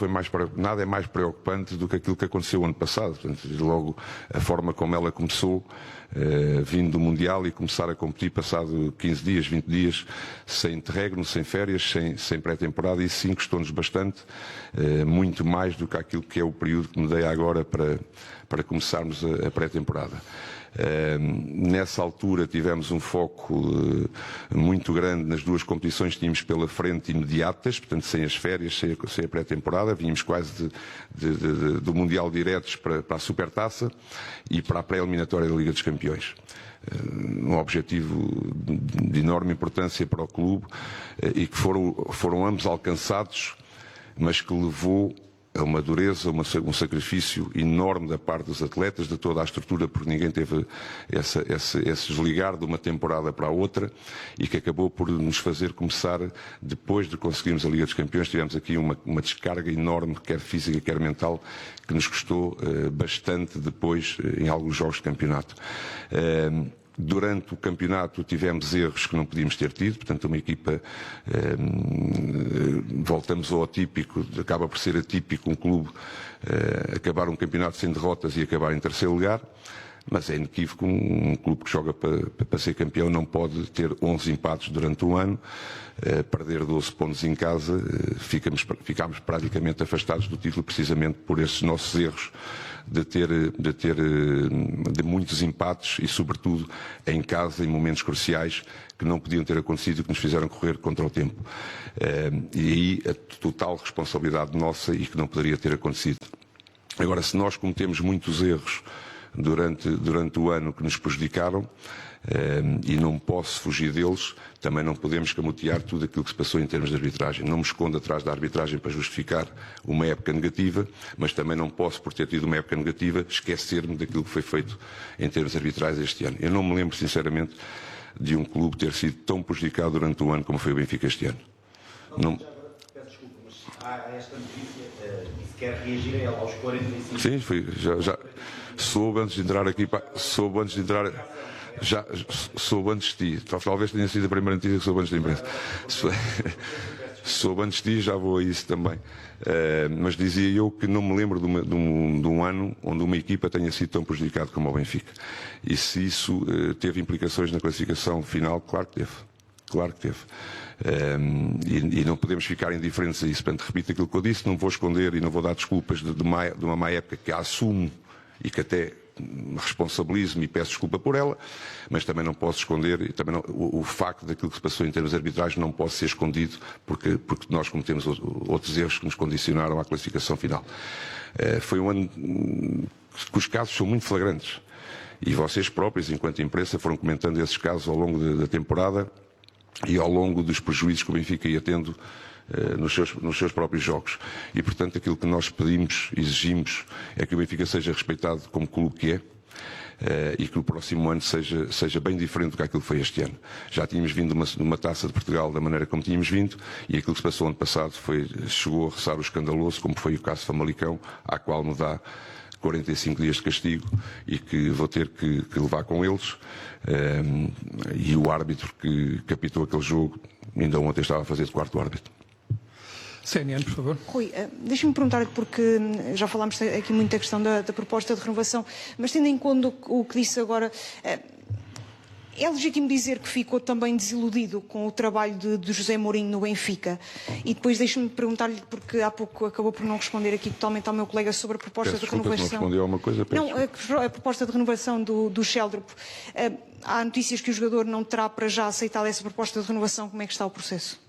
é mais preocupante do que aquilo que aconteceu ano passado. Portanto, logo a forma como ela começou, vindo do Mundial e começar a competir passado 15 dias, 20 dias, sem interregno, sem férias, sem pré-temporada, e isso encostou-nos bastante, muito mais do que aquilo que é o período que me dei agora para começarmos a pré-temporada. Nessa altura tivemos um foco muito grande nas duas competições que tínhamos pela frente imediatas, portanto sem as férias, sem a pré-temporada, vínhamos quase do Mundial diretos para a Supertaça e para a pré-eliminatória da Liga dos Campeões. Um objetivo de enorme importância para o clube e que foram ambos alcançados, mas que levou a uma dureza, um sacrifício enorme da parte dos atletas, de toda a estrutura, porque ninguém teve esse desligar de uma temporada para a outra e que acabou por nos fazer começar, depois de conseguirmos a Liga dos Campeões, tivemos aqui uma descarga enorme, quer física, quer mental, que nos custou bastante depois em alguns jogos de campeonato. Durante o campeonato tivemos erros que não podíamos ter tido, portanto uma equipa, voltamos ao atípico, acaba por ser atípico um clube acabar um campeonato sem derrotas e acabar em terceiro lugar, mas é inequívoco, um clube que joga para ser campeão não pode ter 11 empates durante um ano, perder 12 pontos em casa, ficámos praticamente afastados do título precisamente por esses nossos erros de muitos empates e sobretudo em casa em momentos cruciais que não podiam ter acontecido e que nos fizeram correr contra o tempo. E aí a total responsabilidade nossa e que não poderia ter acontecido. Agora, se nós cometemos muitos erros durante o ano que nos prejudicaram, e não posso fugir deles. Também não podemos camutear tudo aquilo que se passou em termos de arbitragem. Não me escondo atrás da arbitragem para justificar uma época negativa, mas também não posso, por ter tido uma época negativa, esquecer-me daquilo que foi feito em termos arbitrais este ano. Eu não me lembro, sinceramente, de um clube ter sido tão prejudicado durante o ano como foi o Benfica este ano. Não... Peço desculpa, mas há esta notícia e se quer reagir a ela aos 45... Sim, já soube antes de entrar aqui, soube antes de entrar... Já soube antes de ti, talvez tenha sido a primeira notícia que soube antes da imprensa. Soube antes de ti, já vou a isso também. Mas dizia eu que não me lembro de um ano onde uma equipa tenha sido tão prejudicada como o Benfica. E se isso teve implicações na classificação final, claro que teve. Claro que teve. E não podemos ficar indiferentes a isso. Portanto, repito aquilo que eu disse, não vou esconder e não vou dar desculpas de uma má época que assumo e que até responsabilizo-me e peço desculpa por ela, mas também não posso esconder, e também não, o facto daquilo que se passou em termos de arbitragem não pode ser escondido, porque nós cometemos outros erros que nos condicionaram à classificação final. Foi um ano que os casos são muito flagrantes, e vocês próprios, enquanto imprensa, foram comentando esses casos ao longo da temporada e ao longo dos prejuízos que o Benfica ia tendo nos seus próprios jogos. E, portanto, aquilo que nós pedimos, exigimos, é que o Benfica seja respeitado como clube que é, e que o próximo ano seja bem diferente do que aquilo que foi este ano. Já tínhamos vindo de uma Taça de Portugal da maneira como tínhamos vindo, e aquilo que se passou ano passado chegou a roçar o escandaloso, como foi o caso de Famalicão, à qual me dá 45 dias de castigo e que vou ter que levar com eles. E o árbitro que apitou aquele jogo ainda ontem estava a fazer de quarto árbitro. CNN, por favor. Rui, deixa-me perguntar, porque já falámos aqui muito da questão da proposta de renovação, mas tendo em conta o que disse agora, é legítimo dizer que ficou também desiludido com o trabalho de José Mourinho no Benfica? E depois deixe-me perguntar-lhe, porque há pouco acabou por não responder aqui totalmente ao meu colega sobre a proposta de renovação. Não respondeu a uma coisa? Não, a proposta de renovação do Sheldrup. Há notícias que o jogador não terá para já aceitado essa proposta de renovação. Como é que está o processo?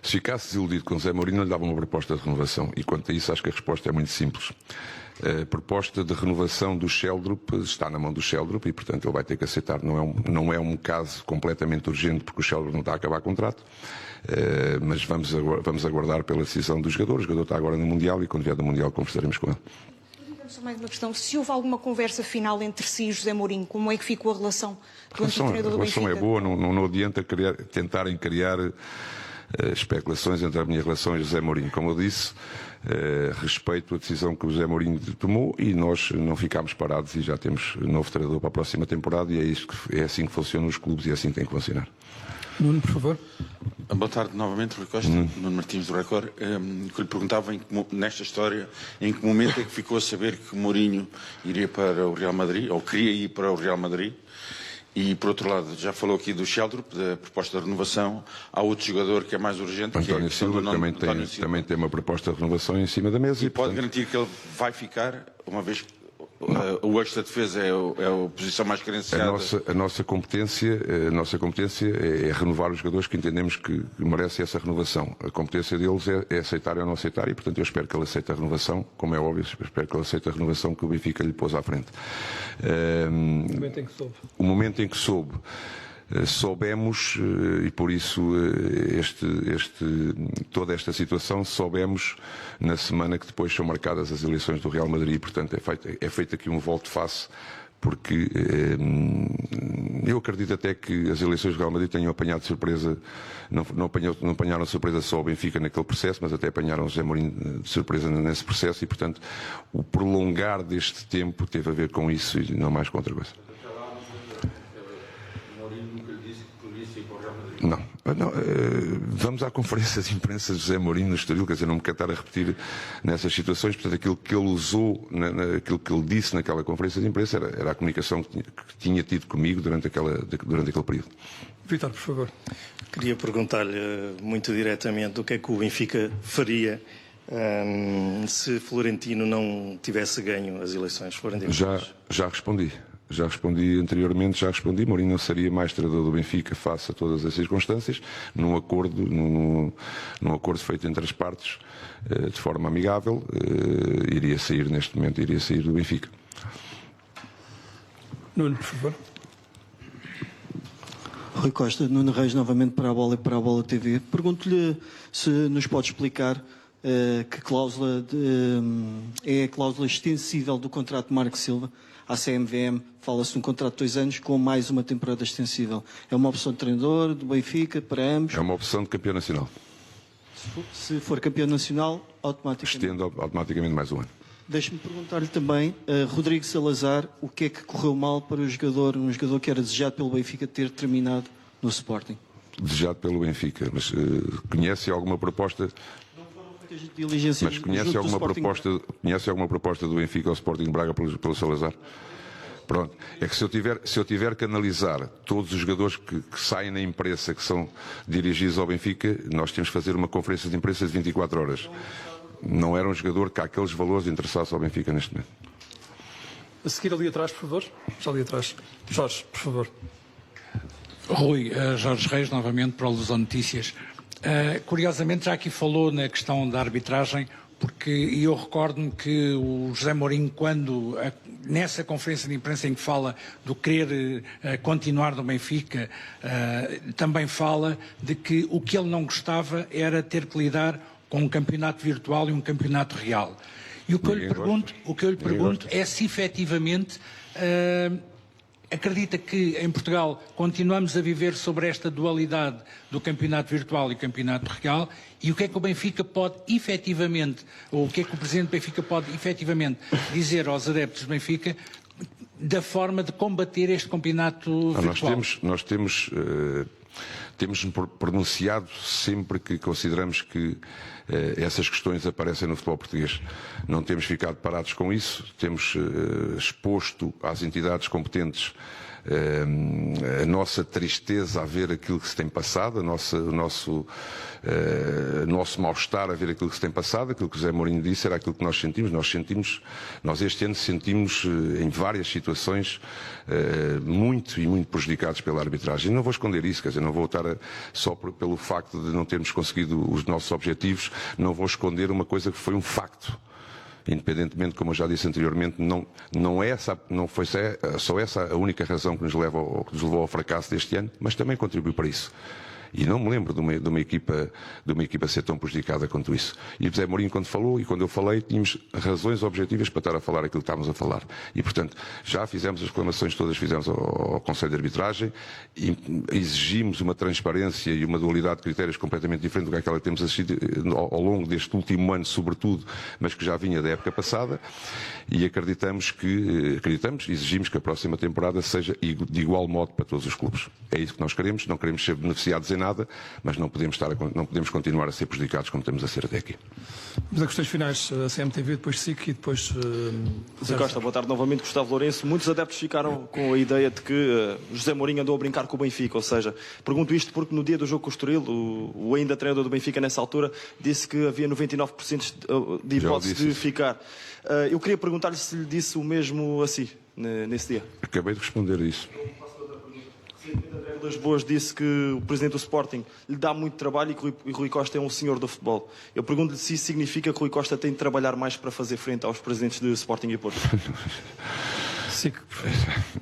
Se ficasse desiludido com José Mourinho, não lhe dava uma proposta de renovação. E quanto a isso, acho que a resposta é muito simples. A proposta de renovação do Sheldrup está na mão do Sheldrup e, portanto, ele vai ter que aceitar. Não é um caso completamente urgente, porque o Sheldrup não está a acabar contrato, mas vamos aguardar pela decisão do jogador. O jogador está agora no Mundial e, quando vier do Mundial, conversaremos com ele. Só mais uma questão. Se houve alguma conversa final entre si e José Mourinho, como é que ficou a relação do antigo treinador do Benfica? A relação é boa, não adianta tentarem criar especulações entre a minha relação e José Mourinho. Como eu disse, respeito a decisão que o José Mourinho tomou e nós não ficámos parados e já temos novo treinador para a próxima temporada e é assim que funcionam os clubes e é assim que tem que funcionar. Nuno, por favor. Boa tarde novamente, Rui Costa, Nuno Martins do Record. Que lhe perguntava nesta história em que momento é que ficou a saber que Mourinho iria para o Real Madrid, ou queria ir para o Real Madrid. E, por outro lado, já falou aqui do Sheldrup, da proposta de renovação. Há outro jogador que é mais urgente, António Silva, também tem uma proposta de renovação em cima da mesa. E pode garantir que ele vai ficar, uma vez que o eixo da defesa é a posição mais carenciada? A nossa competência é renovar os jogadores que entendemos que merecem essa renovação. A competência deles é aceitar ou não aceitar e, portanto, eu espero que ele aceite a renovação, como é óbvio, espero que ele aceite a renovação que o Benfica lhe pôs à frente. O momento em que soube. Soubemos, e por isso toda esta situação, soubemos na semana que depois são marcadas as eleições do Real Madrid, e, portanto, é feito aqui um volte-face, porque eu acredito até que as eleições do Real Madrid tenham apanhado de surpresa, não apanharam de surpresa só o Benfica naquele processo, mas até apanharam o José Mourinho de surpresa nesse processo, e, portanto, o prolongar deste tempo teve a ver com isso e não mais com outra coisa. Não, vamos à conferência de imprensa de José Mourinho no Estoril, quer dizer, não me quero estar a repetir nessas situações, portanto, aquilo que ele usou, aquilo que ele disse naquela conferência de imprensa era a comunicação que tinha tido comigo durante aquele período. Vítor, por favor. Queria perguntar-lhe muito diretamente o que é que o Benfica faria se Florentino não tivesse ganho as eleições. Já respondi. Já respondi anteriormente, Mourinho não seria mais treinador do Benfica face a todas as circunstâncias, num acordo feito entre as partes, de forma amigável, iria sair do Benfica. Nuno, por favor. Rui Costa, Nuno Reis, novamente para a Bola e para a Bola TV. Pergunto-lhe se nos pode explicar que cláusula é a cláusula extensível do contrato de Marco Silva. À CMVM fala-se de um contrato de 2 anos com mais uma temporada extensível. É uma opção de treinador, do Benfica, para ambos? É uma opção de campeão nacional. Se for campeão nacional, automaticamente... Estendo automaticamente mais um ano. Deixe-me perguntar-lhe também, Rodrigo Salazar, o que é que correu mal para um jogador que era desejado pelo Benfica ter terminado no Sporting? Desejado pelo Benfica, mas conhece alguma proposta... Mas conhece alguma proposta do Benfica ao Sporting de Braga pelo Salazar? Pronto. É que se eu tiver que analisar todos os jogadores que saem na imprensa, que são dirigidos ao Benfica, nós temos que fazer uma conferência de imprensa de 24 horas. Não era um jogador que aqueles valores interessasse ao Benfica neste momento. A seguir ali atrás, por favor. Já ali atrás. Jorge, por favor. Rui, Jorge Reis, novamente para o Lusão Notícias. Curiosamente, já aqui falou na questão da arbitragem, porque eu recordo-me que o José Mourinho, nessa conferência de imprensa em que fala do querer continuar no Benfica, também fala de que o que ele não gostava era ter que lidar com um campeonato virtual e um campeonato real. E o que eu lhe pergunto é se efetivamente acredita que em Portugal continuamos a viver sobre esta dualidade do campeonato virtual e campeonato real, e o que é que o Benfica pode efetivamente, ou o que é que o Presidente do Benfica pode efetivamente dizer aos adeptos do Benfica da forma de combater este campeonato virtual? Nós temos pronunciado sempre que consideramos que essas questões aparecem no futebol português. Não temos ficado parados com isso, temos exposto às entidades competentes a nossa tristeza a ver aquilo que se tem passado, o nosso mal-estar a ver aquilo que se tem passado. Aquilo que o José Mourinho disse era aquilo que nós sentimos. Nós este ano sentimos em várias situações muito prejudicados pela arbitragem. E não vou esconder isso, quer dizer, não vou estar só pelo facto de não termos conseguido os nossos objetivos, não vou esconder uma coisa que foi um facto. Independentemente, como eu já disse anteriormente, não foi só essa a única razão que nos levou ao fracasso deste ano, mas também contribuiu para isso. E não me lembro de uma equipa ser tão prejudicada quanto isso. E o José Mourinho, quando falou, e quando eu falei, tínhamos razões objetivas para estar a falar aquilo que estávamos a falar. E, portanto, já fizemos as reclamações todas, fizemos ao Conselho de Arbitragem, e exigimos uma transparência e uma dualidade de critérios completamente diferente do que aquela que temos assistido ao longo deste último ano, sobretudo, mas que já vinha da época passada, e exigimos que a próxima temporada seja de igual modo para todos os clubes. É isso que nós queremos, não queremos ser beneficiados em nada, mas não podemos continuar a ser prejudicados como estamos a ser até aqui. Mas a questões finais, a CMTV, depois SIC e depois... José Costa, boa tarde novamente, Gustavo Lourenço. Muitos adeptos ficaram com a ideia de que José Mourinho andou a brincar com o Benfica, ou seja, pergunto isto porque no dia do jogo com o Estoril, o ainda treinador do Benfica nessa altura disse que havia 99% de hipótese de ficar. Eu queria perguntar-lhe se lhe disse o mesmo assim, nesse dia. Acabei de responder a isso. André Vilas Boas disse que o Presidente do Sporting lhe dá muito trabalho e que Rui Costa é um senhor do futebol. Eu pergunto-lhe se isso significa que Rui Costa tem de trabalhar mais para fazer frente aos presidentes de Sporting e Porto.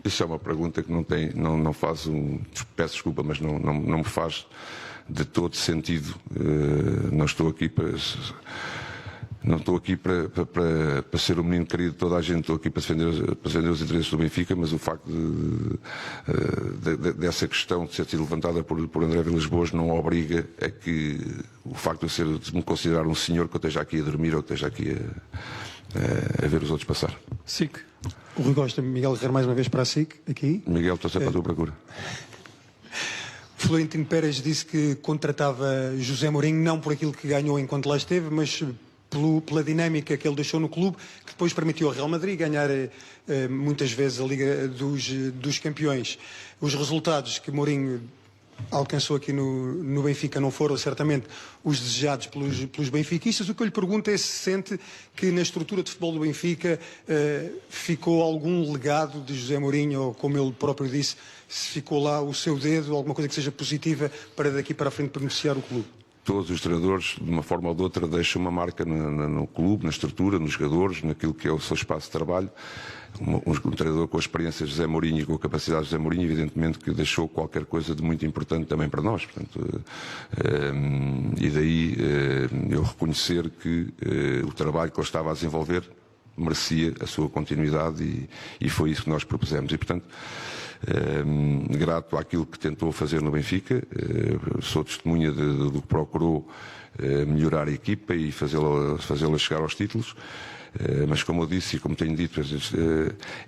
Isso é uma pergunta que não faz peço desculpa, mas não me faz de todo sentido. Não estou aqui para ser o menino querido de toda a gente, estou aqui para defender os interesses do Benfica, mas o facto dessa questão de ser levantada por André Vilas Boas não obriga a que o facto de me considerar um senhor que eu esteja aqui a dormir ou que esteja aqui a ver os outros passar. SIC. O Rui Costa, Miguel Guerreiro, mais uma vez para a SIC, aqui. Miguel, estou sempre à tua procura. Florentino Pérez disse que contratava José Mourinho não por aquilo que ganhou enquanto lá esteve, mas pela dinâmica que ele deixou no clube, que depois permitiu ao Real Madrid ganhar muitas vezes a Liga dos Campeões. Os resultados que Mourinho alcançou aqui no Benfica não foram certamente os desejados pelos benfiquistas. O que eu lhe pergunto é se sente que na estrutura de futebol do Benfica ficou algum legado de José Mourinho, ou como ele próprio disse, se ficou lá o seu dedo, alguma coisa que seja positiva para daqui para a frente beneficiar o clube. todos os treinadores, de uma forma ou de outra, deixam uma marca no clube, na estrutura, nos jogadores, naquilo que é o seu espaço de trabalho. Um treinador com a experiência de José Mourinho e com a capacidade de José Mourinho, evidentemente que deixou qualquer coisa de muito importante também para nós. Portanto, e daí eu reconhecer que o trabalho que ele estava a desenvolver merecia a sua continuidade e foi isso que nós propusemos. E, portanto, grato àquilo que tentou fazer no Benfica, sou testemunha do que procurou melhorar a equipa e fazê-la chegar aos títulos. Mas, como eu disse e como tenho dito,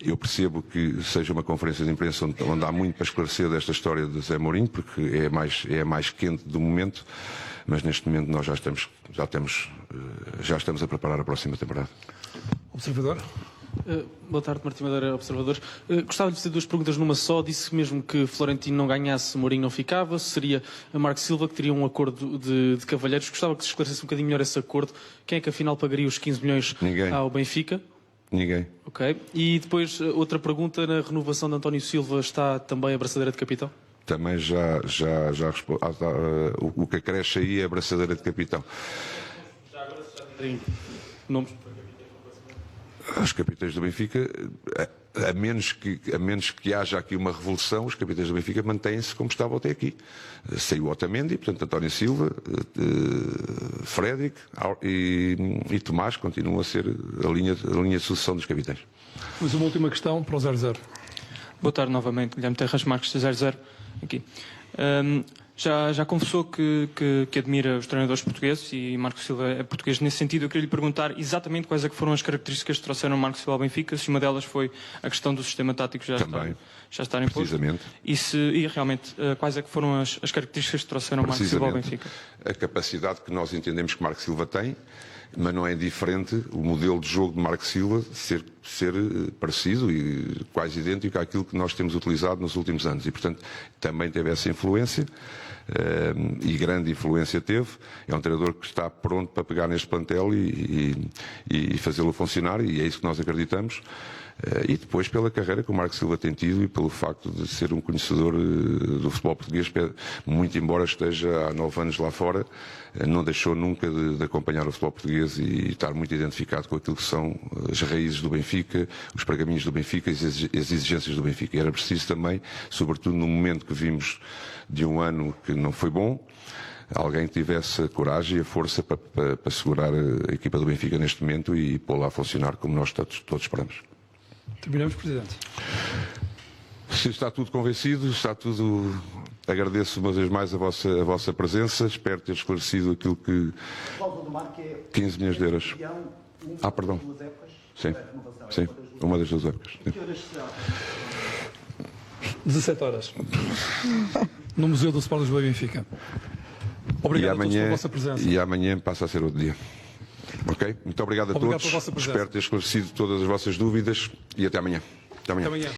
eu percebo que seja uma conferência de imprensa onde há muito para esclarecer desta história de José Mourinho, porque é a mais quente do momento, mas neste momento nós já estamos a preparar a próxima temporada. Observador. Boa tarde, Martim Madeira, Observador. Gostava de fazer duas perguntas numa só. Disse mesmo que Florentino não ganhasse, Mourinho não ficava. Seria a Marco Silva que teria um acordo de cavalheiros. Gostava que se esclarecesse um bocadinho melhor esse acordo. Quem é que afinal pagaria os 15 milhões ao Benfica? Ninguém. Ok. E depois, outra pergunta, na renovação de António Silva está também a braçadeira de capitão? Também já respondo. O que acresce aí é a braçadeira de capitão. Já agora já tem nomes? Os capitães do Benfica, a menos que haja aqui uma revolução, os capitães do Benfica mantêm-se como estavam até aqui. Saiu Otamendi, portanto António Silva, Frédéric e Tomás continuam a ser a linha de sucessão dos capitães. Mas uma última questão para o 00. Boa tarde novamente, Guilherme Terras Marques, 00. Aqui. Já confessou que admira os treinadores portugueses e Marco Silva é português nesse sentido. Eu queria lhe perguntar exatamente quais é que foram as características que trouxeram Marco Silva ao Benfica, se uma delas foi a questão do sistema tático já estar imposto. Precisamente. E realmente, quais é que foram as características que trouxeram Marco Silva ao Benfica? A capacidade que nós entendemos que Marco Silva tem, mas não é diferente o modelo de jogo de Marco Silva ser parecido e quase idêntico àquilo que nós temos utilizado nos últimos anos. E, portanto, também teve essa influência, e grande influência teve. É um treinador que está pronto para pegar neste plantel e fazê-lo funcionar, e é isso que nós acreditamos. E depois pela carreira que o Marco Silva tem tido e pelo facto de ser um conhecedor do futebol português, muito embora esteja há 9 anos lá fora, não deixou nunca de acompanhar o futebol português e estar muito identificado com aquilo que são as raízes do Benfica, os pergaminhos do Benfica e as exigências do Benfica. E era preciso também, sobretudo no momento que vimos de um ano que não foi bom, alguém que tivesse a coragem e a força para segurar a equipa do Benfica neste momento e pô-la a funcionar como nós todos esperamos. Terminamos, Presidente. Se está tudo convencido, está tudo. Agradeço uma vez mais a vossa presença. Espero ter esclarecido aquilo que. 15 milhões de euros. Perdão. Sim, uma das 2 épocas. 17 horas. No Museu do Sport Lisboa e Benfica. Obrigado a todos pela vossa presença. E amanhã passa a ser outro dia. Ok? Muito obrigado a todos. Espero ter esclarecido todas as vossas dúvidas e até amanhã. Até amanhã.